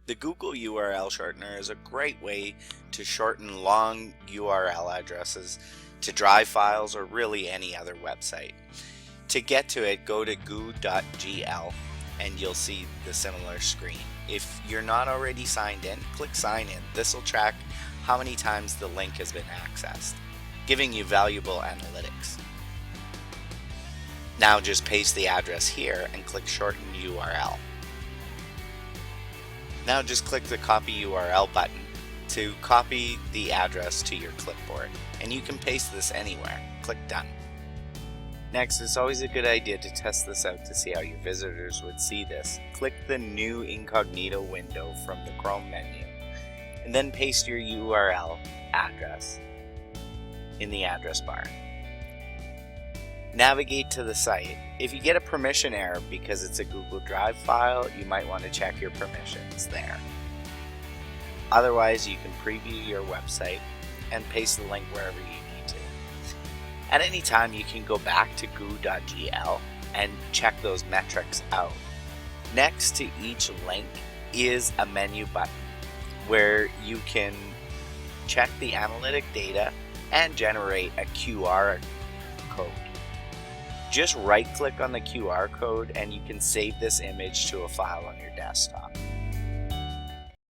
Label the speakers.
Speaker 1: The Google URL Shortener is a great way to shorten long URL addresses to Drive files or really any other website. To get to it, go to goo.gl and you'll see the similar screen. If you're not already signed in, click sign in. This will track how many times the link has been accessed, giving you valuable analytics. Now just paste the address here and click Shorten URL. Now just click the Copy URL button to copy the address to your clipboard, and you can paste this anywhere. Click Done. Next, it's always a good idea to test this out to see how your visitors would see this. Click the New Incognito window from the Chrome menu, and then paste your URL address in the address bar. Navigate to the site. If you get a permission error because it's a Google Drive file, you might want to check your permissions there. Otherwise, you can preview your website and paste the link wherever you need to. At any time, you can go back to goo.gl and check those metrics out. Next to each link is a menu button where you can check the analytic data and generate a QR code. Just right-click on the QR code and you can save this image to a file on your desktop.